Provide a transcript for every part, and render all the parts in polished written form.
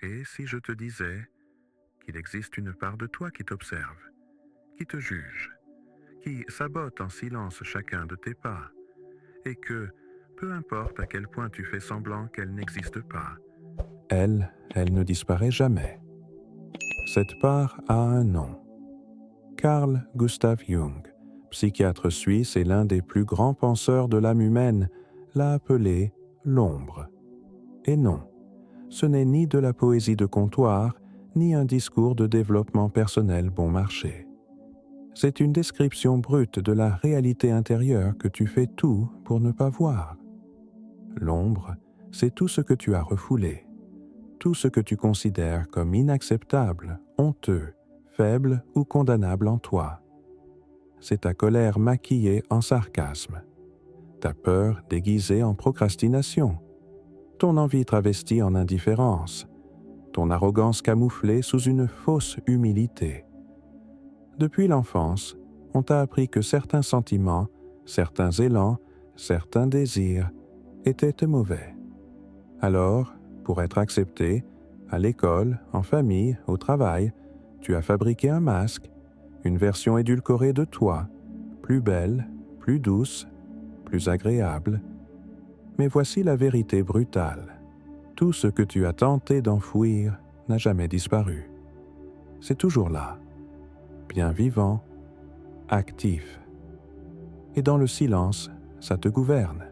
Et si je te disais qu'il existe une part de toi qui t'observe, qui te juge, qui sabote en silence chacun de tes pas, et que, peu importe à quel point tu fais semblant qu'elle n'existe pas, elle ne disparaît jamais. Cette part a un nom. Carl Gustav Jung, psychiatre suisse et l'un des plus grands penseurs de l'âme humaine, l'a appelé l'ombre. Et non, ce n'est ni de la poésie de comptoir, ni un discours de développement personnel bon marché. C'est une description brute de la réalité intérieure que tu fais tout pour ne pas voir. L'ombre, c'est tout ce que tu as refoulé, tout ce que tu considères comme inacceptable, honteux, faible ou condamnable en toi. C'est ta colère maquillée en sarcasme, ta peur déguisée en procrastination, ton envie travestie en indifférence, ton arrogance camouflée sous une fausse humilité. Depuis l'enfance, on t'a appris que certains sentiments, certains élans, certains désirs étaient mauvais. Alors, pour être accepté, à l'école, en famille, au travail, tu as fabriqué un masque, une version édulcorée de toi, plus belle, plus douce, plus agréable. Mais voici la vérité brutale. Tout ce que tu as tenté d'enfouir n'a jamais disparu. C'est toujours là, bien vivant, actif. Et dans le silence, ça te gouverne.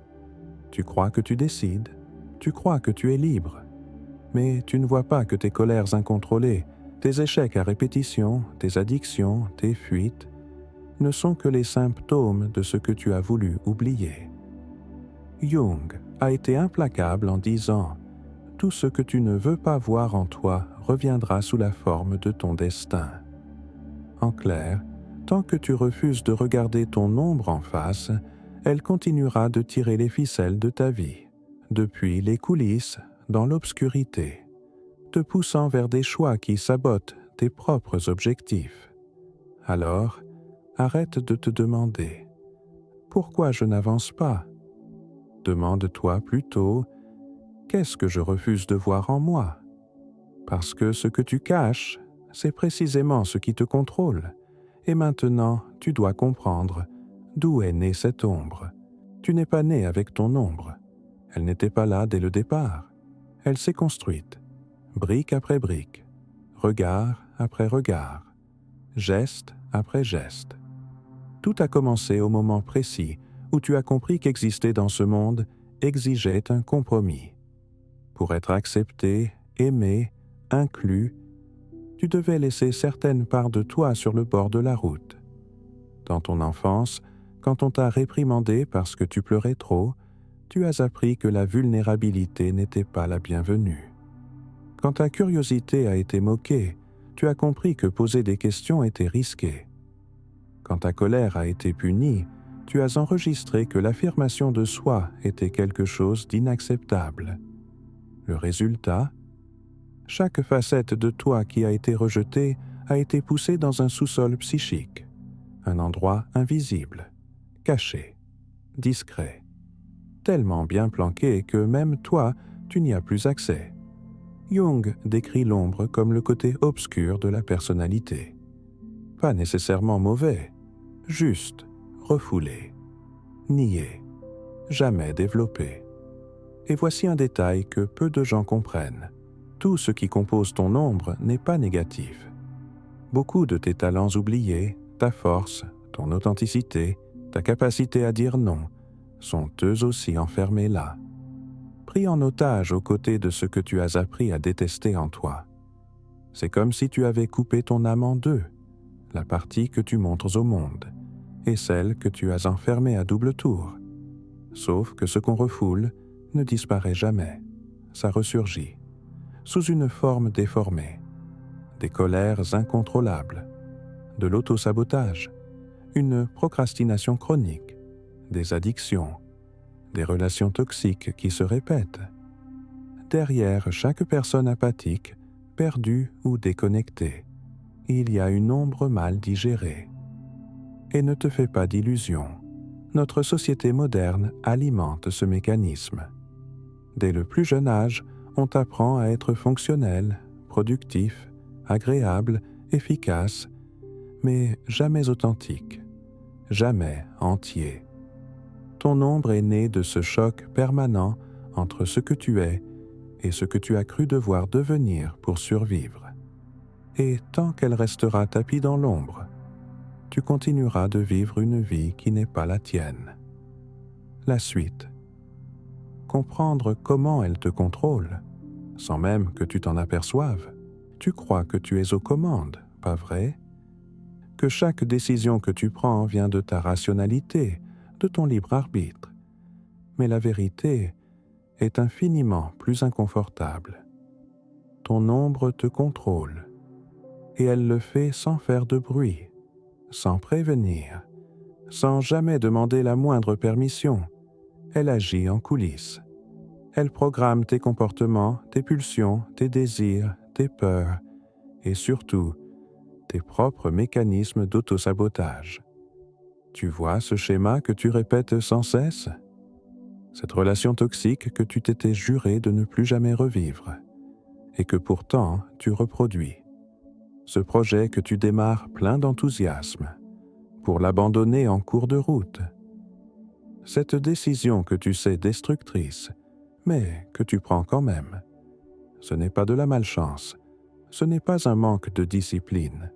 Tu crois que tu décides, tu crois que tu es libre, mais tu ne vois pas que tes colères incontrôlées, tes échecs à répétition, tes addictions, tes fuites, ne sont que les symptômes de ce que tu as voulu oublier. Jung a été implacable en disant « Tout ce que tu ne veux pas voir en toi reviendra sous la forme de ton destin ». En clair, tant que tu refuses de regarder ton ombre en face, elle continuera de tirer les ficelles de ta vie, depuis les coulisses, dans l'obscurité, te poussant vers des choix qui sabotent tes propres objectifs. Alors, arrête de te demander « Pourquoi je n'avance pas ?» Demande-toi plutôt « Qu'est-ce que je refuse de voir en moi ?» Parce que ce que tu caches, c'est précisément ce qui te contrôle. Et maintenant, tu dois comprendre d'où est née cette ombre. Tu n'es pas né avec ton ombre. Elle n'était pas là dès le départ. Elle s'est construite, brique après brique, regard après regard, geste après geste. Tout a commencé au moment précis où tu as compris qu'exister dans ce monde exigeait un compromis. Pour être accepté, aimé, inclus, tu devais laisser certaines parts de toi sur le bord de la route. Dans ton enfance, quand on t'a réprimandé parce que tu pleurais trop, tu as appris que la vulnérabilité n'était pas la bienvenue. Quand ta curiosité a été moquée, tu as compris que poser des questions était risqué. Quand ta colère a été punie, tu as enregistré que l'affirmation de soi était quelque chose d'inacceptable. Le résultat ? Chaque facette de toi qui a été rejetée a été poussée dans un sous-sol psychique, un endroit invisible, caché, discret, tellement bien planqué que même toi, tu n'y as plus accès. Jung décrit l'ombre comme le côté obscur de la personnalité. Pas nécessairement mauvais, juste, refoulé, nié, jamais développé. Et voici un détail que peu de gens comprennent. Tout ce qui compose ton ombre n'est pas négatif. Beaucoup de tes talents oubliés, ta force, ton authenticité, ta capacité à dire non, sont eux aussi enfermés là, pris en otage aux côtés de ce que tu as appris à détester en toi. C'est comme si tu avais coupé ton âme en deux, la partie que tu montres au monde, et celle que tu as enfermée à double tour. Sauf que ce qu'on refoule ne disparaît jamais, ça ressurgit, sous une forme déformée, des colères incontrôlables, de l'autosabotage, une procrastination chronique, des addictions, des relations toxiques qui se répètent. Derrière chaque personne apathique, perdue ou déconnectée, il y a une ombre mal digérée. Et ne te fais pas d'illusions, notre société moderne alimente ce mécanisme. Dès le plus jeune âge, On t'apprend à être fonctionnel, productif, agréable, efficace, mais jamais authentique, jamais entier. Ton ombre est née de ce choc permanent entre ce que tu es et ce que tu as cru devoir devenir pour survivre. Et tant qu'elle restera tapie dans l'ombre, tu continueras de vivre une vie qui n'est pas la tienne. La suite. Comprendre comment elle te contrôle, sans même que tu t'en aperçoives. Tu crois que tu es aux commandes, pas vrai? Que chaque décision que tu prends vient de ta rationalité, de ton libre arbitre. Mais la vérité est infiniment plus inconfortable. Ton ombre te contrôle, et elle le fait sans faire de bruit, sans prévenir, sans jamais demander la moindre permission. Elle agit en coulisses. Elle programme tes comportements, tes pulsions, tes désirs, tes peurs, et surtout, tes propres mécanismes d'autosabotage. Tu vois ce schéma que tu répètes sans cesse? Cette relation toxique que tu t'étais juré de ne plus jamais revivre, et que pourtant tu reproduis. Ce projet que tu démarres plein d'enthousiasme, pour l'abandonner en cours de route. Cette décision que tu sais destructrice, mais que tu prends quand même. Ce n'est pas de la malchance, ce n'est pas un manque de discipline.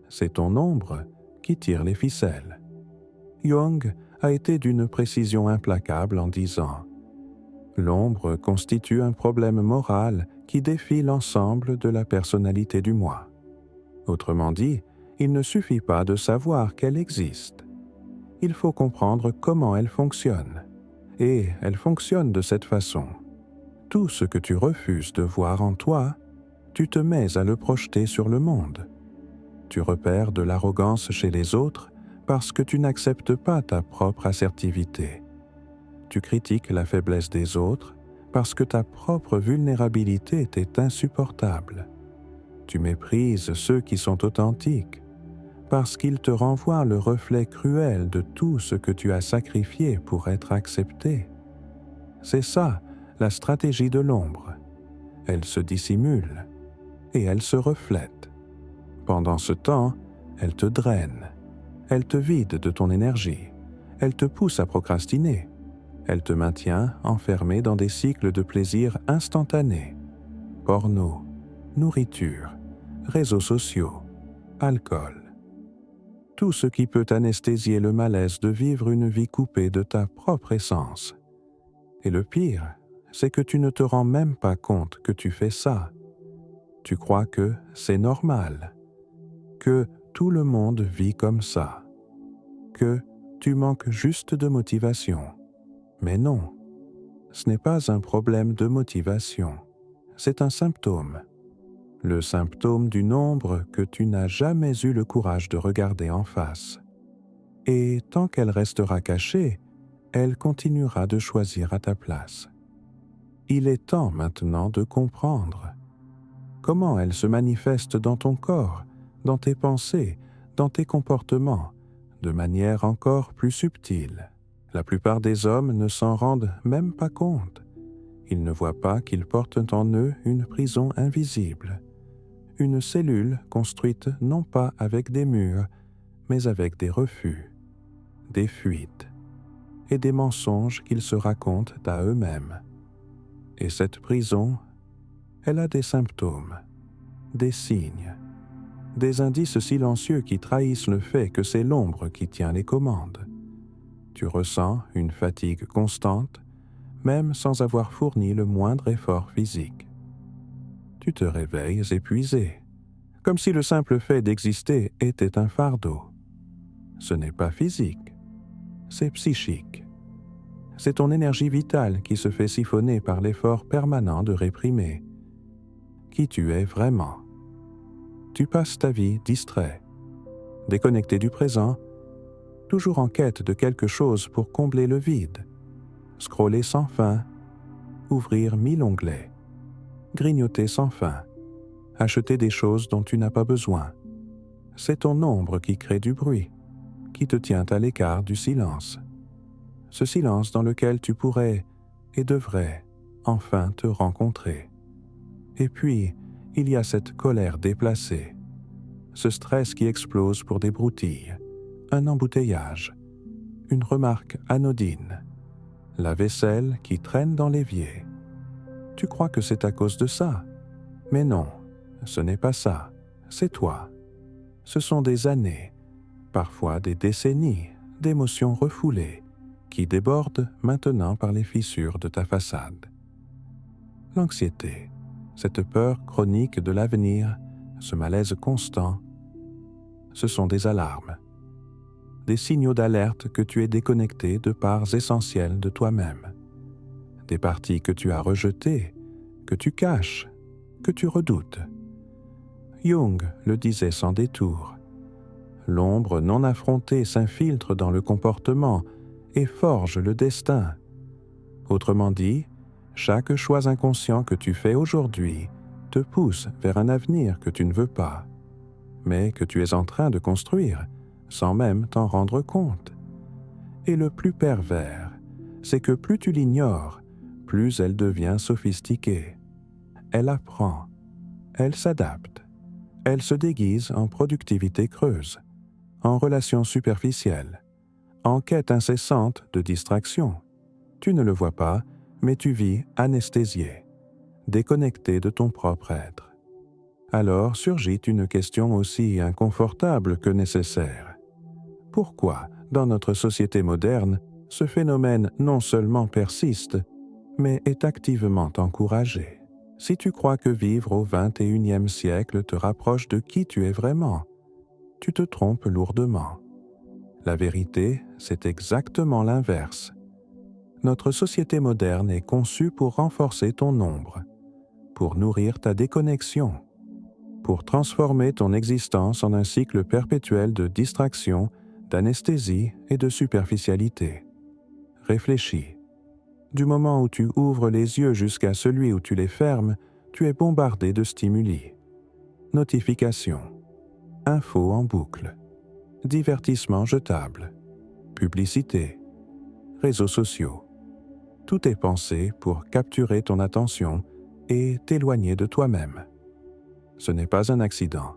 C'est ton ombre qui tire les ficelles. Jung a été d'une précision implacable en disant « L'ombre constitue un problème moral qui défie l'ensemble de la personnalité du moi. » Autrement dit, il ne suffit pas de savoir qu'elle existe. Il faut comprendre comment elle fonctionne. Et elle fonctionne de cette façon. Tout ce que tu refuses de voir en toi, tu te mets à le projeter sur le monde. Tu repères de l'arrogance chez les autres parce que tu n'acceptes pas ta propre assertivité. Tu critiques la faiblesse des autres parce que ta propre vulnérabilité t'est insupportable. Tu méprises ceux qui sont authentiques parce qu'ils te renvoient le reflet cruel de tout ce que tu as sacrifié pour être accepté. C'est ça, la stratégie de l'ombre. Elle se dissimule et elle se reflète. Pendant ce temps, elle te draine. Elle te vide de ton énergie. Elle te pousse à procrastiner. Elle te maintient enfermé dans des cycles de plaisir instantanés. Porno, nourriture, réseaux sociaux, alcool. Tout ce qui peut anesthésier le malaise de vivre une vie coupée de ta propre essence. Et le pire, c'est que tu ne te rends même pas compte que tu fais ça. Tu crois que c'est normal, que tout le monde vit comme ça, que tu manques juste de motivation. Mais non, ce n'est pas un problème de motivation, c'est un symptôme. Le symptôme d'une ombre que tu n'as jamais eu le courage de regarder en face. Et tant qu'elle restera cachée, elle continuera de choisir à ta place. Il est temps maintenant de comprendre comment elle se manifeste dans ton corps, dans tes pensées, dans tes comportements, de manière encore plus subtile. La plupart des hommes ne s'en rendent même pas compte. Ils ne voient pas qu'ils portent en eux une prison invisible, une cellule construite non pas avec des murs, mais avec des refus, des fuites et des mensonges qu'ils se racontent à eux-mêmes. Et cette prison, elle a des symptômes, des signes, des indices silencieux qui trahissent le fait que c'est l'ombre qui tient les commandes. Tu ressens une fatigue constante, même sans avoir fourni le moindre effort physique. Tu te réveilles épuisé, comme si le simple fait d'exister était un fardeau. Ce n'est pas physique, c'est psychique. C'est ton énergie vitale qui se fait siphonner par l'effort permanent de réprimer. Qui tu es vraiment. Tu passes ta vie distrait, déconnecté du présent, toujours en quête de quelque chose pour combler le vide, scroller sans fin, ouvrir 1000 onglets, grignoter sans fin, acheter des choses dont tu n'as pas besoin. C'est ton ombre qui crée du bruit, qui te tient à l'écart du silence. Ce silence dans lequel tu pourrais et devrais enfin te rencontrer. Et puis, il y a cette colère déplacée, ce stress qui explose pour des broutilles, un embouteillage, une remarque anodine, la vaisselle qui traîne dans l'évier. Tu crois que c'est à cause de ça? Mais non, ce n'est pas ça, c'est toi. Ce sont des années, parfois des décennies, d'émotions refoulées qui débordent maintenant par les fissures de ta façade. L'anxiété, cette peur chronique de l'avenir, ce malaise constant, ce sont des alarmes, des signaux d'alerte que tu es déconnecté de parts essentielles de toi-même, des parties que tu as rejetées, que tu caches, que tu redoutes. Jung le disait sans détour. L'ombre non affrontée s'infiltre dans le comportement et forge le destin. Autrement dit, chaque choix inconscient que tu fais aujourd'hui te pousse vers un avenir que tu ne veux pas, mais que tu es en train de construire sans même t'en rendre compte. Et le plus pervers, c'est que plus tu l'ignores, plus elle devient sophistiquée. Elle apprend, elle s'adapte, elle se déguise en productivité creuse, en relations superficielles, en quête incessante de distraction. Tu ne le vois pas, mais tu vis anesthésié, déconnecté de ton propre être. Alors surgit une question aussi inconfortable que nécessaire. Pourquoi, dans notre société moderne, ce phénomène non seulement persiste, mais est activement encouragé? Si tu crois que vivre au XXIe siècle te rapproche de qui tu es vraiment, tu te trompes lourdement. La vérité, c'est exactement l'inverse. Notre société moderne est conçue pour renforcer ton ombre, pour nourrir ta déconnexion, pour transformer ton existence en un cycle perpétuel de distraction, d'anesthésie et de superficialité. Réfléchis. Du moment où tu ouvres les yeux jusqu'à celui où tu les fermes, tu es bombardé de stimuli. Notifications, infos en boucle, divertissements jetables, publicité, réseaux sociaux. Tout est pensé pour capturer ton attention et t'éloigner de toi-même. Ce n'est pas un accident,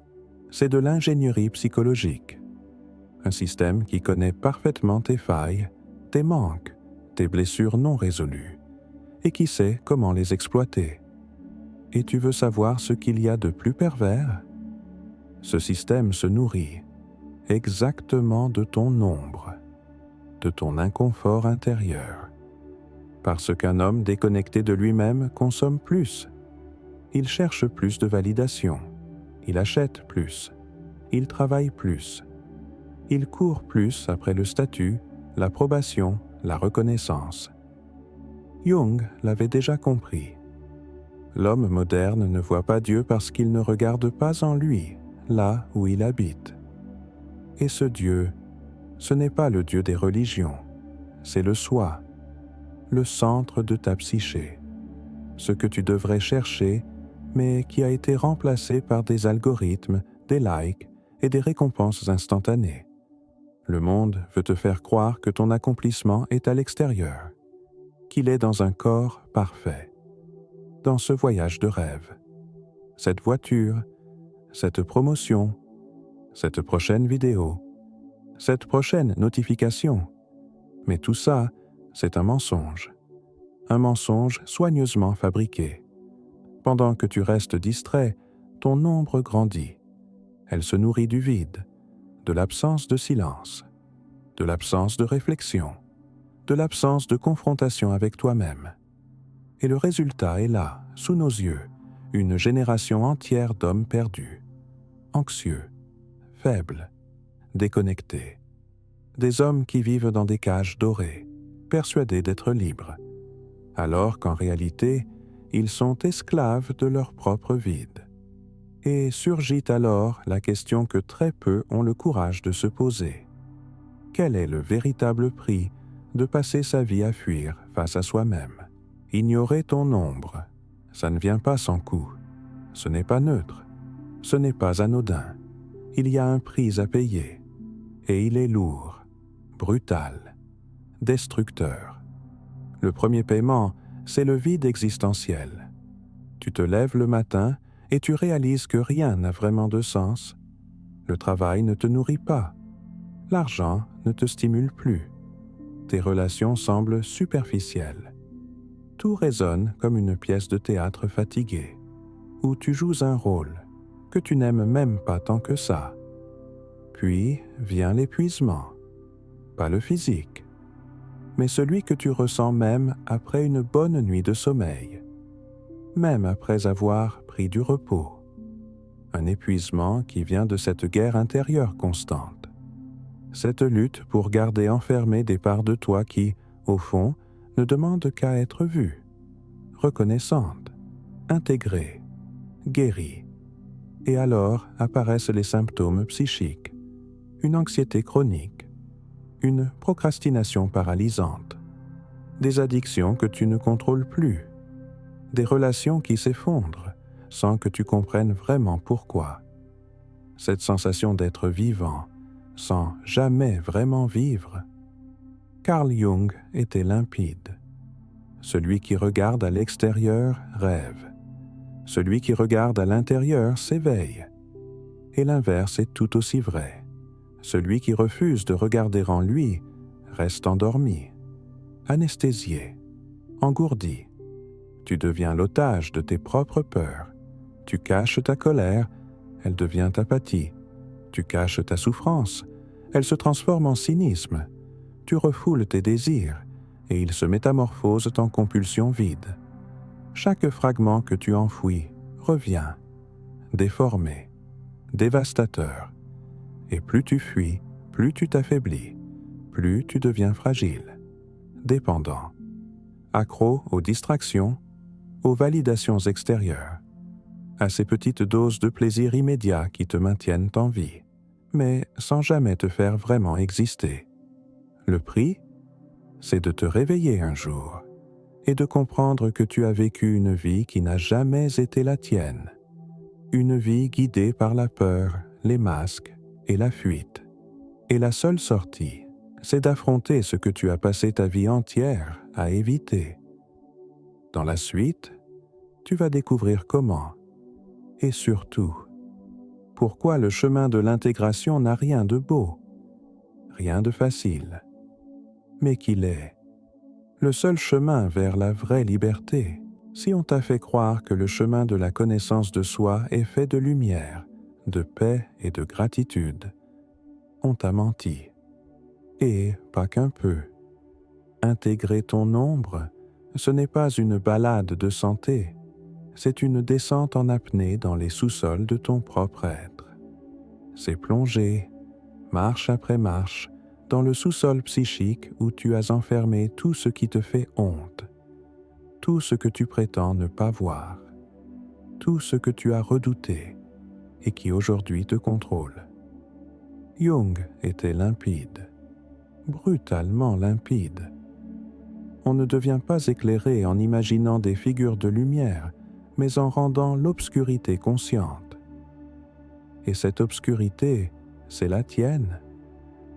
c'est de l'ingénierie psychologique. Un système qui connaît parfaitement tes failles, tes manques, tes blessures non résolues, et qui sait comment les exploiter. Et tu veux savoir ce qu'il y a de plus pervers? Ce système se nourrit exactement de ton ombre, de ton inconfort intérieur. Parce qu'un homme déconnecté de lui-même consomme plus. Il cherche plus de validation. Il achète plus. Il travaille plus. Il court plus après le statut, l'approbation, la reconnaissance. Jung l'avait déjà compris. L'homme moderne ne voit pas Dieu parce qu'il ne regarde pas en lui, là où il habite. Et ce Dieu, ce n'est pas le Dieu des religions, c'est le soi, le centre de ta psyché, ce que tu devrais chercher, mais qui a été remplacé par des algorithmes, des likes et des récompenses instantanées. Le monde veut te faire croire que ton accomplissement est à l'extérieur, qu'il est dans un corps parfait, dans ce voyage de rêve, cette voiture, cette promotion, cette prochaine vidéo, cette prochaine notification. Mais tout ça, c'est un mensonge soigneusement fabriqué. Pendant que tu restes distrait, ton ombre grandit. Elle se nourrit du vide, de l'absence de silence, de l'absence de réflexion, de l'absence de confrontation avec toi-même. Et le résultat est là, sous nos yeux, une génération entière d'hommes perdus, anxieux, faibles, déconnectés. Des hommes qui vivent dans des cages dorées, persuadés d'être libres, alors qu'en réalité, ils sont esclaves de leur propre vide. Et surgit alors la question que très peu ont le courage de se poser. Quel est le véritable prix de passer sa vie à fuir face à soi-même? Ignorer ton ombre, ça ne vient pas sans coût. Ce n'est pas neutre, ce n'est pas anodin. Il y a un prix à payer, et il est lourd, brutal, destructeur. Le premier paiement, c'est le vide existentiel. Tu te lèves le matin et tu réalises que rien n'a vraiment de sens. Le travail ne te nourrit pas. L'argent ne te stimule plus. Tes relations semblent superficielles. Tout résonne comme une pièce de théâtre fatiguée, où tu joues un rôle que tu n'aimes même pas tant que ça. Puis vient l'épuisement, pas le physique, mais celui que tu ressens même après une bonne nuit de sommeil, même après avoir pris du repos. Un épuisement qui vient de cette guerre intérieure constante. Cette lutte pour garder enfermées des parts de toi qui, au fond, ne demandent qu'à être vues, reconnaissantes, intégrées, guéries. Et alors apparaissent les symptômes psychiques, une anxiété chronique, une procrastination paralysante, des addictions que tu ne contrôles plus, des relations qui s'effondrent sans que tu comprennes vraiment pourquoi. Cette sensation d'être vivant, sans jamais vraiment vivre. Carl Jung était limpide. Celui qui regarde à l'extérieur rêve. Celui qui regarde à l'intérieur s'éveille. Et l'inverse est tout aussi vrai. Celui qui refuse de regarder en lui reste endormi, anesthésié, engourdi. Tu deviens l'otage de tes propres peurs. Tu caches ta colère, elle devient apathie. Tu caches ta souffrance, elle se transforme en cynisme. Tu refoules tes désirs et ils se métamorphosent en compulsions vides. Chaque fragment que tu enfouis revient, déformé, dévastateur. Et plus tu fuis, plus tu t'affaiblis, plus tu deviens fragile, dépendant, accro aux distractions, aux validations extérieures, à ces petites doses de plaisir immédiat qui te maintiennent en vie, mais sans jamais te faire vraiment exister. Le prix, c'est de te réveiller un jour et de comprendre que tu as vécu une vie qui n'a jamais été la tienne, une vie guidée par la peur, les masques et la fuite. Et la seule sortie, c'est d'affronter ce que tu as passé ta vie entière à éviter. Dans la suite, tu vas découvrir comment, et surtout, pourquoi le chemin de l'intégration n'a rien de beau, rien de facile, mais qu'il est le seul chemin vers la vraie liberté. Si on t'a fait croire que le chemin de la connaissance de soi est fait de lumière, de paix et de gratitude, on t'a menti. Et pas qu'un peu. Intégrer ton ombre, ce n'est pas une balade de santé, c'est une descente en apnée dans les sous-sols de ton propre être. C'est plonger, marche après marche, dans le sous-sol psychique où tu as enfermé tout ce qui te fait honte, tout ce que tu prétends ne pas voir, tout ce que tu as redouté et qui aujourd'hui te contrôle. Jung était limpide, brutalement limpide. On ne devient pas éclairé en imaginant des figures de lumière, mais en rendant l'obscurité consciente. Et cette obscurité, c'est la tienne.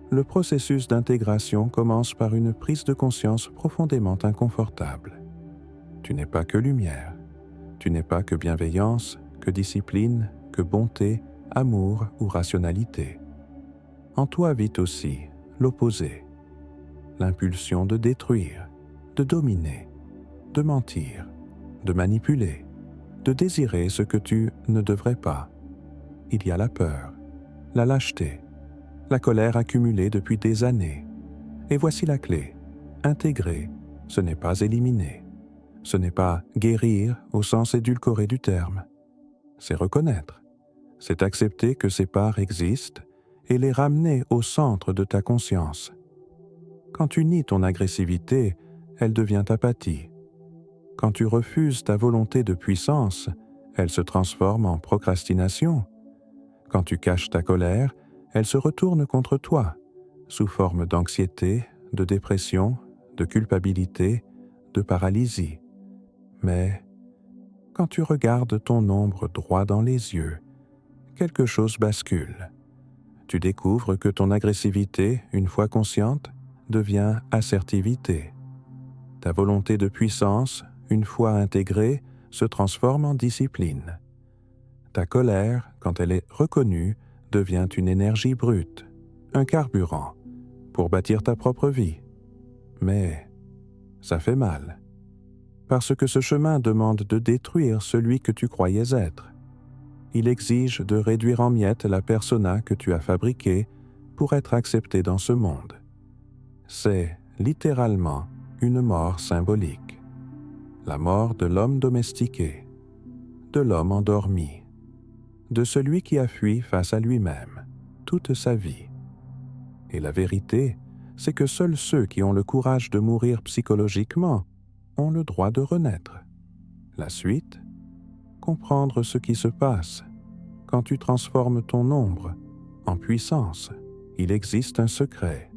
Le processus d'intégration commence par une prise de conscience profondément inconfortable. Tu n'es pas que lumière, tu n'es pas que bienveillance, que discipline, que bonté, amour ou rationalité. En toi vit aussi l'opposé, l'impulsion de détruire, de dominer, de mentir, de manipuler, de désirer ce que tu ne devrais pas. Il y a la peur, la lâcheté, la colère accumulée depuis des années. Et voici la clé. Intégrer, ce n'est pas éliminer. Ce n'est pas guérir au sens édulcoré du terme. C'est reconnaître. C'est accepter que ces parts existent et les ramener au centre de ta conscience. Quand tu nies ton agressivité, elle devient apathie. Quand tu refuses ta volonté de puissance, elle se transforme en procrastination. Quand tu caches ta colère, elle se retourne contre toi, sous forme d'anxiété, de dépression, de culpabilité, de paralysie. Mais quand tu regardes ton ombre droit dans les yeux, quelque chose bascule. Tu découvres que ton agressivité, une fois consciente, devient assertivité. Ta volonté de puissance, une fois intégrée, se transforme en discipline. Ta colère, quand elle est reconnue, devient une énergie brute, un carburant, pour bâtir ta propre vie. Mais ça fait mal, parce que ce chemin demande de détruire celui que tu croyais être. Il exige de réduire en miettes la persona que tu as fabriquée pour être accepté dans ce monde. C'est littéralement une mort symbolique. La mort de l'homme domestiqué, de l'homme endormi, de celui qui a fui face à lui-même toute sa vie. Et la vérité, c'est que seuls ceux qui ont le courage de mourir psychologiquement ont le droit de renaître. La suite, comprendre ce qui se passe quand tu transformes ton ombre en puissance. Il existe un secret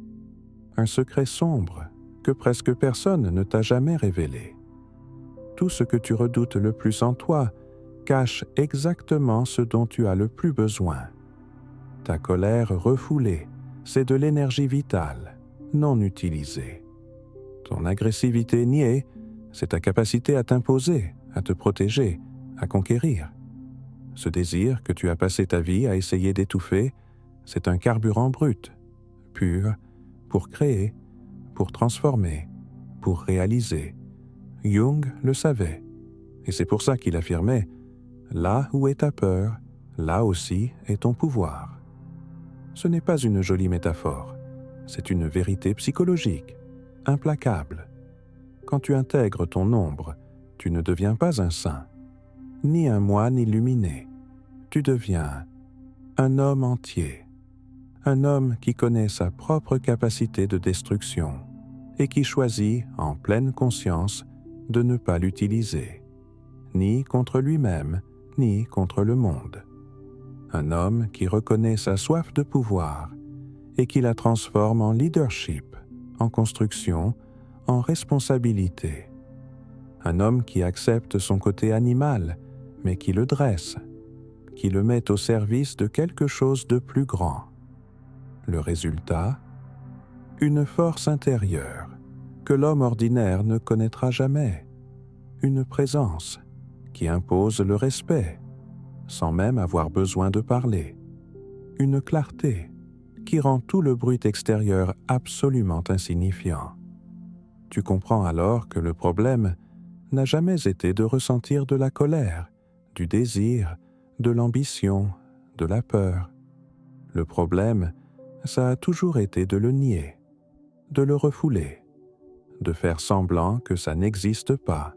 sombre que presque personne ne t'a jamais révélé. Tout ce que tu redoutes le plus en toi cache exactement ce dont tu as le plus besoin. Ta colère refoulée, c'est de l'énergie vitale, non utilisée. Ton agressivité niée, c'est ta capacité à t'imposer, à te protéger, à conquérir. Ce désir que tu as passé ta vie à essayer d'étouffer, c'est un carburant brut, pur, pour créer, pour transformer, pour réaliser. Jung le savait, et c'est pour ça qu'il affirmait « Là où est ta peur, là aussi est ton pouvoir ». Ce n'est pas une jolie métaphore, c'est une vérité psychologique, implacable. Quand tu intègres ton ombre, tu ne deviens pas un saint, ni un moine illuminé. Tu deviens un homme entier, un homme qui connaît sa propre capacité de destruction et qui choisit, en pleine conscience, de ne pas l'utiliser, ni contre lui-même, ni contre le monde. Un homme qui reconnaît sa soif de pouvoir et qui la transforme en leadership, en construction, en responsabilité. Un homme qui accepte son côté animal, mais qui le dresse, qui le met au service de quelque chose de plus grand. Le résultat ? Une force intérieure que l'homme ordinaire ne connaîtra jamais. Une présence qui impose le respect, sans même avoir besoin de parler. Une clarté qui rend tout le bruit extérieur absolument insignifiant. Tu comprends alors que le problème n'a jamais été de ressentir de la colère, du désir, de l'ambition, de la peur. Le problème, ça a toujours été de le nier, de le refouler, de faire semblant que ça n'existe pas.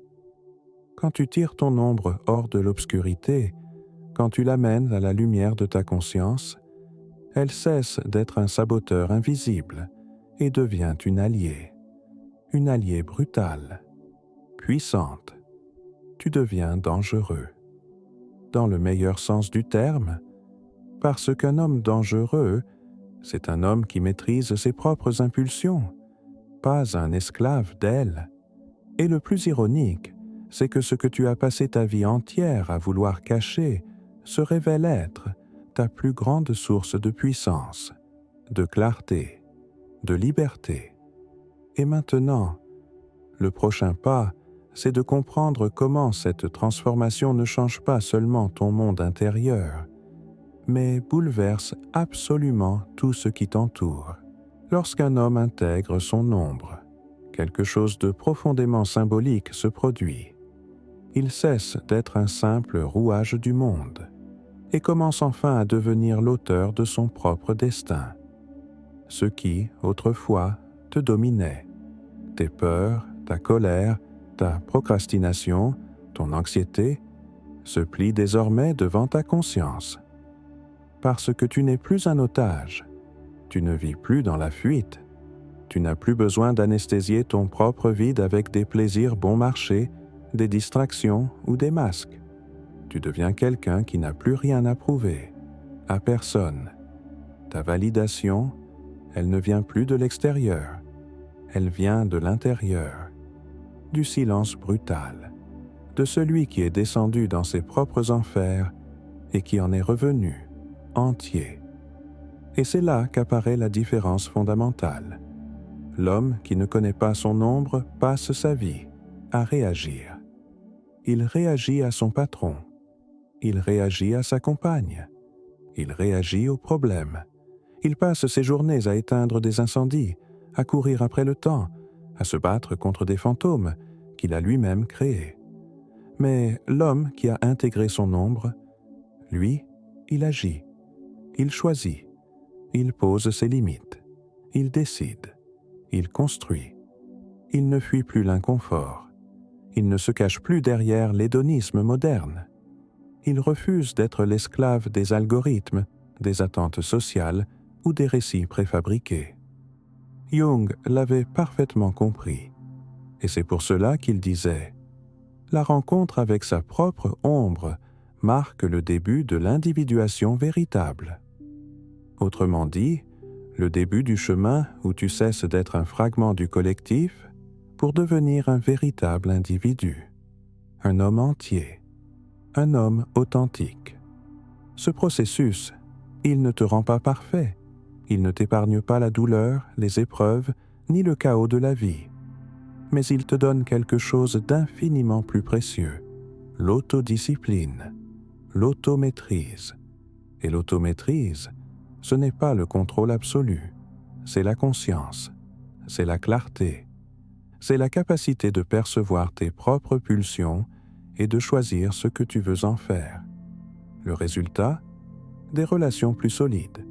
Quand tu tires ton ombre hors de l'obscurité, quand tu l'amènes à la lumière de ta conscience, elle cesse d'être un saboteur invisible et devient une alliée brutale, puissante. Tu deviens dangereux. Dans le meilleur sens du terme, parce qu'un homme dangereux, c'est un homme qui maîtrise ses propres impulsions, pas un esclave d'elles. Et le plus ironique, c'est que ce que tu as passé ta vie entière à vouloir cacher se révèle être ta plus grande source de puissance, de clarté, de liberté. Et maintenant, le prochain pas, c'est de comprendre comment cette transformation ne change pas seulement ton monde intérieur, mais bouleverse absolument tout ce qui t'entoure. Lorsqu'un homme intègre son ombre, quelque chose de profondément symbolique se produit. Il cesse d'être un simple rouage du monde et commence enfin à devenir l'auteur de son propre destin. Ce qui, autrefois, te dominait, tes peurs, ta colère, ta procrastination, ton anxiété, se plient désormais devant ta conscience. Parce que tu n'es plus un otage, tu ne vis plus dans la fuite, tu n'as plus besoin d'anesthésier ton propre vide avec des plaisirs bon marché, des distractions ou des masques. Tu deviens quelqu'un qui n'a plus rien à prouver, à personne. Ta validation, elle ne vient plus de l'extérieur, elle vient de l'intérieur, du silence brutal, de celui qui est descendu dans ses propres enfers et qui en est revenu entier. Et c'est là qu'apparaît la différence fondamentale. L'homme qui ne connaît pas son ombre passe sa vie à réagir. il réagit à son patron, il réagit à sa compagne, il réagit aux problèmes. Il passe ses journées à éteindre des incendies, à courir après le temps, à se battre contre des fantômes qu'il a lui-même créés. Mais l'homme qui a intégré son ombre, lui, il agit, il choisit, il pose ses limites, il décide, il construit. Il ne fuit plus l'inconfort. Il ne se cache plus derrière l'hédonisme moderne. Il refuse d'être l'esclave des algorithmes, des attentes sociales ou des récits préfabriqués. Jung l'avait parfaitement compris, et c'est pour cela qu'il disait « La rencontre avec sa propre ombre marque le début de l'individuation véritable. » Autrement dit, le début du chemin où tu cesses d'être un fragment du collectif pour devenir un véritable individu, un homme entier, un homme authentique. Ce processus, il ne te rend pas parfait, il ne t'épargne pas la douleur, les épreuves, ni le chaos de la vie, mais il te donne quelque chose d'infiniment plus précieux, l'autodiscipline, l'automaîtrise. Et l'automaîtrise, ce n'est pas le contrôle absolu, c'est la conscience, c'est la clarté, c'est la capacité de percevoir tes propres pulsions et de choisir ce que tu veux en faire. Le résultat? Des relations plus solides,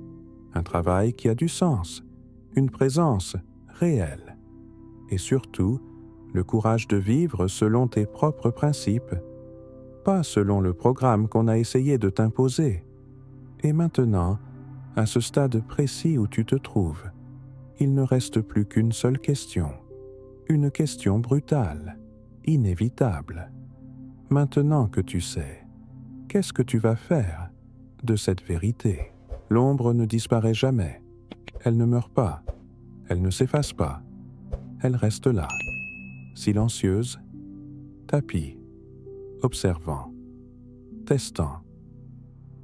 un travail qui a du sens, une présence réelle, et surtout, le courage de vivre selon tes propres principes, pas selon le programme qu'on a essayé de t'imposer. Et maintenant, à ce stade précis où tu te trouves, il ne reste plus qu'une seule question. Une question brutale, inévitable. Maintenant que tu sais, qu'est-ce que tu vas faire de cette vérité? L'ombre ne disparaît jamais. Elle ne meurt pas. Elle ne s'efface pas. Elle reste là, silencieuse, tapie, observant, testant,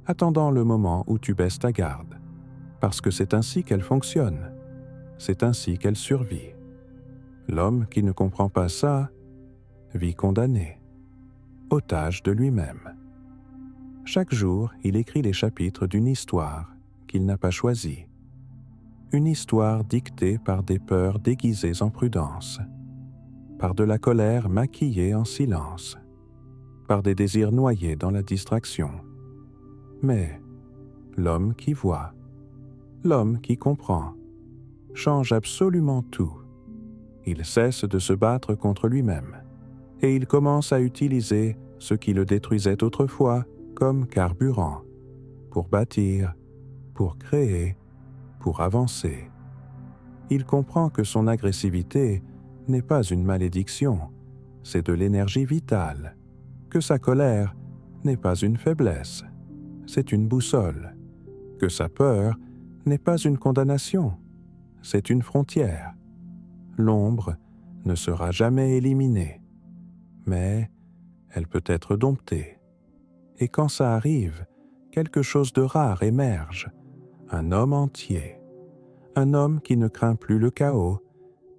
attendant le moment où tu baisses ta garde, parce que c'est ainsi qu'elle fonctionne, c'est ainsi qu'elle survit. L'homme qui ne comprend pas ça vit condamné, otage de lui-même. Chaque jour, il écrit les chapitres d'une histoire qu'il n'a pas choisie. Une histoire dictée par des peurs déguisées en prudence, par de la colère maquillée en silence, par des désirs noyés dans la distraction. Mais l'homme qui voit, l'homme qui comprend, change absolument tout. Il cesse de se battre contre lui-même et il commence à utiliser ce qui le détruisait autrefois comme carburant pour bâtir, pour créer, pour avancer. Il comprend que son agressivité n'est pas une malédiction, c'est de l'énergie vitale, que sa colère n'est pas une faiblesse, c'est une boussole, que sa peur n'est pas une condamnation, c'est une frontière. L'ombre ne sera jamais éliminée, mais elle peut être domptée. Et quand ça arrive, quelque chose de rare émerge, un homme entier, un homme qui ne craint plus le chaos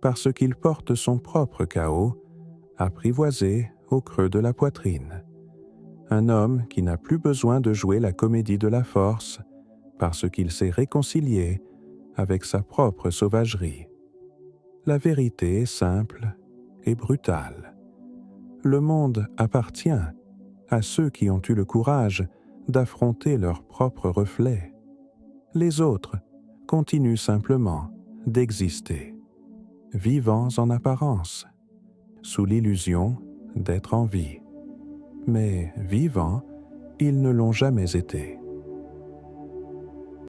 parce qu'il porte son propre chaos, apprivoisé au creux de la poitrine. Un homme qui n'a plus besoin de jouer la comédie de la force parce qu'il s'est réconcilié avec sa propre sauvagerie. La vérité est simple et brutale. Le monde appartient à ceux qui ont eu le courage d'affronter leur propre reflet. Les autres continuent simplement d'exister, vivants en apparence, sous l'illusion d'être en vie. Mais vivants, ils ne l'ont jamais été.